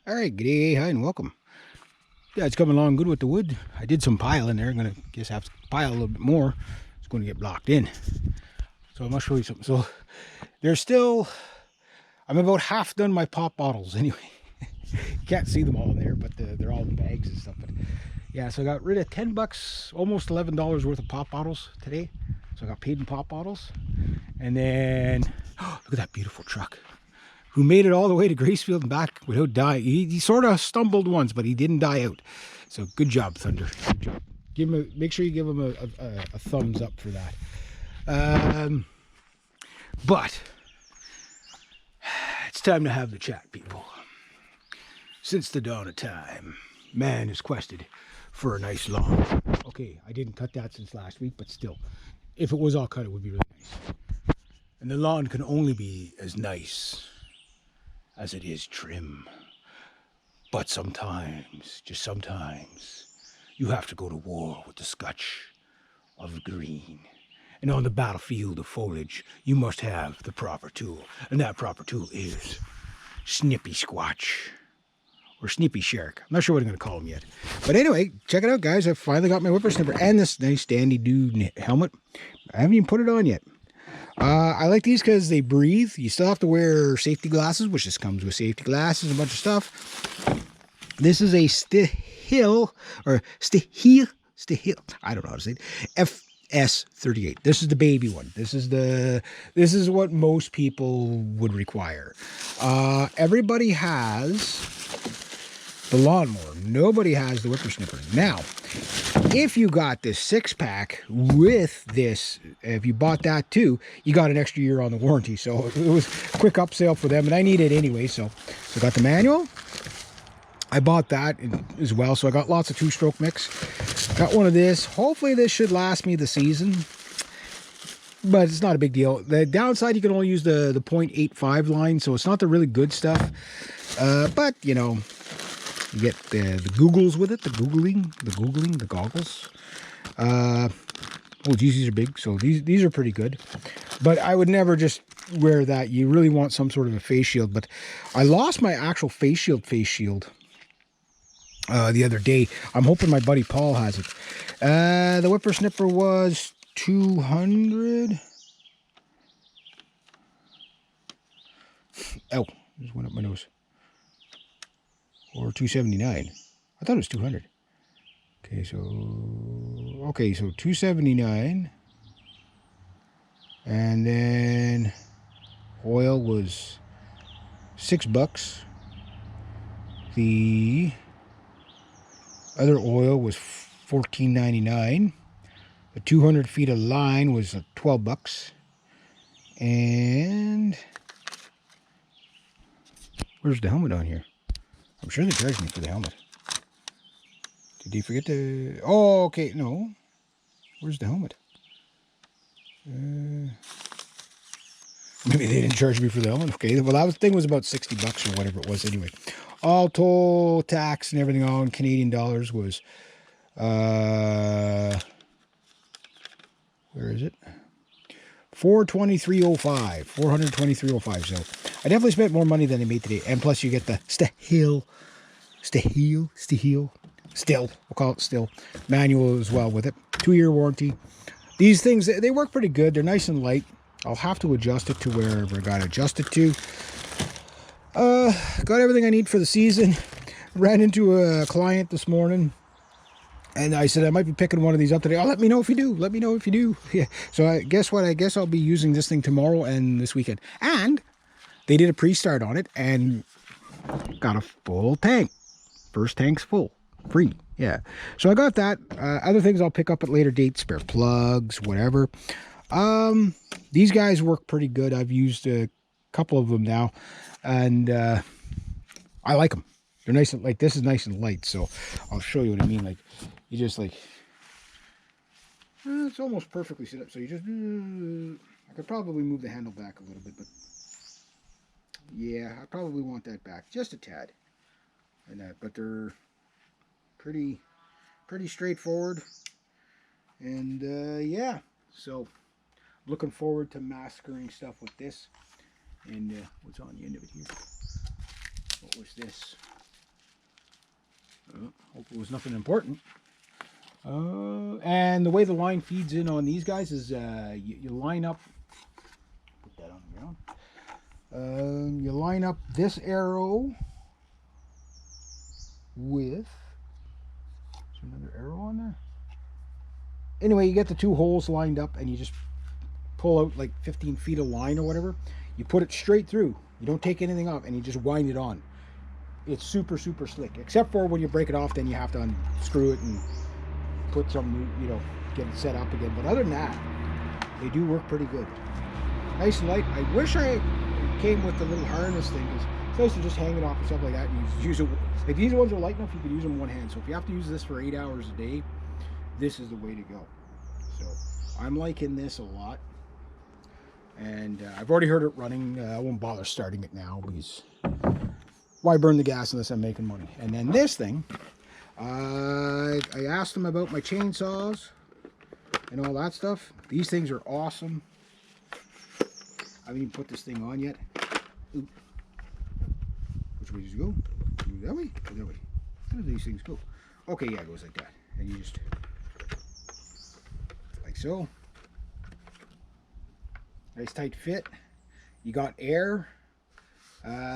All right, g'day, hi, and welcome. Yeah, it's coming along good with the wood. I did some piling there. I'm gonna have to pile a little bit more. It's going to get blocked in. So I must show you something. So there's still, I'm about half done my pop bottles anyway. You can't see them all in there, but they're all in bags and stuff. But yeah, so I got rid of $10, almost $11 worth of pop bottles today. So I got paid in pop bottles. And then, oh, look at that beautiful truck. Who made it all the way to Gracefield and back without dying. He sort of stumbled once, but he didn't die out. So good job, Thunder. Good job. Make sure you give him a thumbs up for that. But it's time to have the chat, people. Since the dawn of time, man has quested for a nice lawn. Okay, I didn't cut that since last week, but still, if it was all cut, it would be really nice. And the lawn can only be as nice as it is trim. But sometimes, just sometimes, you have to go to war with the scotch of green. And on the battlefield of foliage, you must have the proper tool. And that proper tool is Snippy Squatch. Or Snippy Shark. I'm not sure what I'm going to call him yet. But anyway, check it out, guys. I finally got my whippersnipper and this nice dandy dude helmet. I haven't even put it on yet. I like these because they breathe. You still have to wear safety glasses, which just comes with safety glasses and a bunch of stuff. This is a SthiI I don't know how to say it. FS38. This is the baby one. This is what most people would require. Everybody has the lawnmower. Nobody has the whippersnipper. Now, if you got this 6-pack with this, if you bought that too, you got an extra year on the warranty. So it was a quick upsell for them, and I need it anyway. So I got the manual. I bought that as well. So I got lots of 2-stroke mix. Got one of this. Hopefully this should last me the season, but it's not a big deal. The downside, you can only use the 0.85 line, so it's not the really good stuff. But you know, you get the googles with it, the goggles. Oh geez, these are big, so these are pretty good. But I would never just wear that. You really want some sort of a face shield. But I lost my actual face shield the other day. I'm hoping my buddy Paul has it. The whippersnipper was 200. Oh, just went up my nose. Or 279. I thought it was 200. Okay, so 279. And then oil was $6. The other oil was $14.99. The 200 feet of line was $12. And where's the helmet on here? I'm sure they charged me for the helmet. Did they forget to... Oh, okay, no. Where's the helmet? Maybe they didn't charge me for the helmet. Okay, well, that thing was about $60 or whatever it was anyway. All toll, tax, and everything on Canadian dollars was... where is it? $423.05. $423.05. So I definitely spent more money than I made today. And plus you get the SthiI. We'll call it SthiI. Manual as well with it. 2-year warranty. These things, they work pretty good. They're nice and light. I'll have to adjust it to wherever I got to adjust it to. Got everything I need for the season. Ran into a client this morning. And I said, I might be picking one of these up today. Oh, let me know if you do. Let me know if you do. Yeah. So guess what? I guess I'll be using this thing tomorrow and this weekend. And they did a pre-start on it and got a full tank. First tank's full. Free. Yeah. So I got that. Other things I'll pick up at later dates. Spare plugs, whatever. These guys work pretty good. I've used a couple of them now. And I like them. They're nice and like this is nice and light, so I'll show you what I mean. Like you just like it's almost perfectly set up. So you just I could probably move the handle back a little bit, but yeah, I probably want that back just a tad. And but they're pretty straightforward. And yeah, so looking forward to massacring stuff with this. And what's on the end of it here? What was this? Hope it was nothing important. And the way the line feeds in on these guys is you line up, put that on the ground. You line up this arrow with, is there another arrow on there? Anyway, you get the two holes lined up and you just pull out like 15 feet of line or whatever. You put it straight through. You don't take anything off and you just wind it on. It's super, super slick. Except for when you break it off, then you have to unscrew it and put some new, you know, get it set up again. But other than that, they do work pretty good. Nice and light. I wish I came with the little harness thing, because it's nice to just hang it off and stuff like that. And you use it. Like these ones are light enough, you could use them in one hand. So if you have to use this for 8 hours a day, this is the way to go. So I'm liking this a lot. And I've already heard it running. I won't bother starting it now because why burn the gas unless I'm making money? And then this thing, I asked them about my chainsaws and all that stuff. These things are awesome. I haven't even put this thing on yet. Ooh. Which way does it go? That way? Or that way? How do these things go? Okay, yeah, it goes like that. And you just, like so. Nice tight fit. You got air.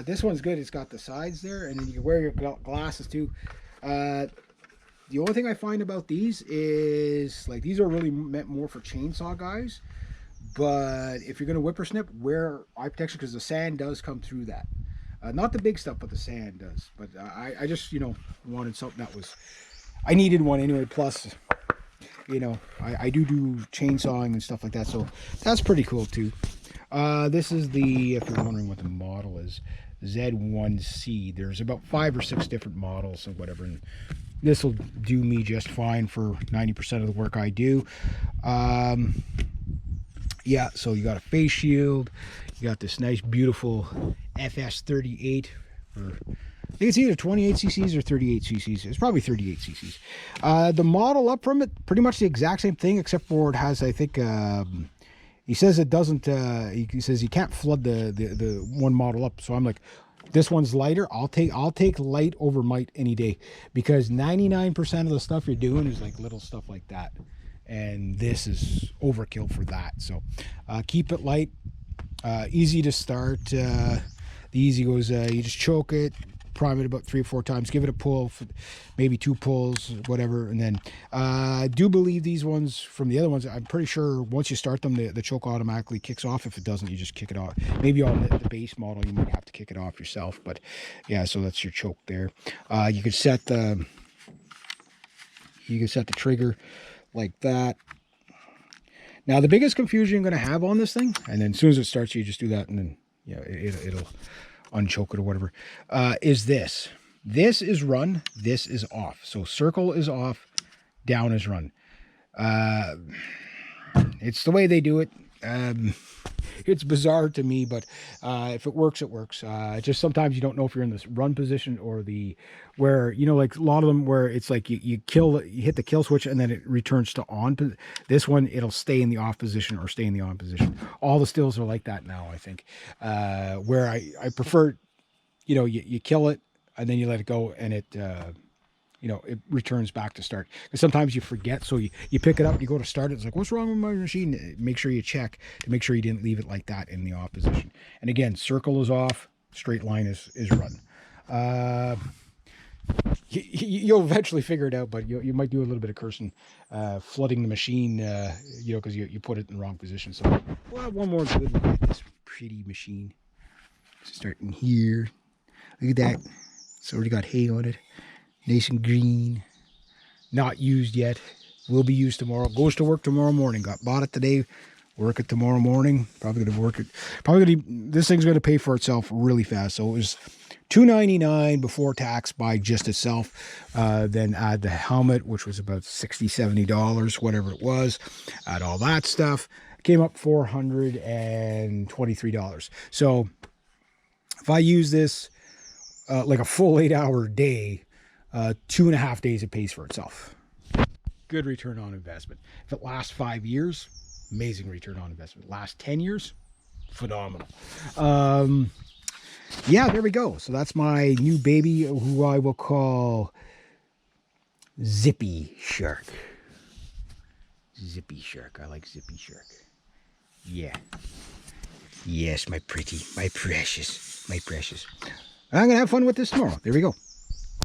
This one's good. It's got the sides there, and then you can wear your glasses too. The only thing I find about these is, like, these are really meant more for chainsaw guys. But if you're going to whippersnip, wear eye protection, because the sand does come through that. Not the big stuff, but the sand does. But I just, you know, wanted something that was, I needed one anyway. Plus, you know, I do chainsawing and stuff like that. So that's pretty cool too. This is the, if you're wondering what the model is, Z1C. There's about 5 or 6 different models and whatever. And this will do me just fine for 90% of the work I do. Yeah, so you got a face shield. You got this nice, beautiful FS 38. I think it's either 28 cc's or 38 cc's. It's probably 38 cc's. The model up from it, pretty much the exact same thing, except for it has, I think, he says it doesn't, he says you can't flood the one model up. So I'm like, this one's lighter. I'll take light over might any day, because 99% of the stuff you're doing is like little stuff like that. And this is overkill for that. So keep it light, easy to start. The easy goes, you just choke it, prime it about 3 or 4 times, give it a pull, maybe 2 pulls, whatever. And then I do believe these ones from the other ones, I'm pretty sure once you start them, the choke automatically kicks off. If it doesn't, you just kick it off. Maybe on the base model, you might have to kick it off yourself. But yeah, so that's your choke there. You could set the trigger like that. Now the biggest confusion you're going to have on this thing, and then as soon as it starts, you just do that, and then yeah, it'll unchoke it or whatever, is this. This is run, this is off. So circle is off, down is run. It's the way they do it. It's bizarre to me, but if it works, it works. Just sometimes you don't know if you're in this run position or the, where, you know, like a lot of them where it's like you hit the kill switch and then it returns to on. This one, it'll stay in the off position or stay in the on position. All the stills are like that now, I think. Where I prefer, you know, you kill it and then you let it go, and it you know, it returns back to start. Because sometimes you forget, so you pick it up, you go to start it, it's like, what's wrong with my machine? Make sure you check to make sure you didn't leave it like that in the off position. And again, circle is off, straight line is run. You'll eventually figure it out, but you might do a little bit of cursing, flooding the machine, you know, because you put it in the wrong position. So we'll have one more good look at this pretty machine. Starting here, look at that. It's already got hay on it. Nice and green, not used yet, will be used tomorrow. Goes to work tomorrow morning. Bought it today, work it tomorrow morning. Probably gonna work it. This thing's gonna pay for itself really fast. So it was $2.99 before tax by just itself. Then add the helmet, which was about $60, $70, whatever it was. Add all that stuff, came up $423. So if I use this like a full 8-hour day, 2.5 days, it pays for itself. Good return on investment. If it lasts 5 years, amazing return on investment. Last 10 years, phenomenal. Yeah, there we go. So that's my new baby, who I will call Zippy Shark. Zippy Shark. I like Zippy Shark. Yeah. Yes, my pretty, my precious, my precious. I'm going to have fun with this tomorrow. There we go.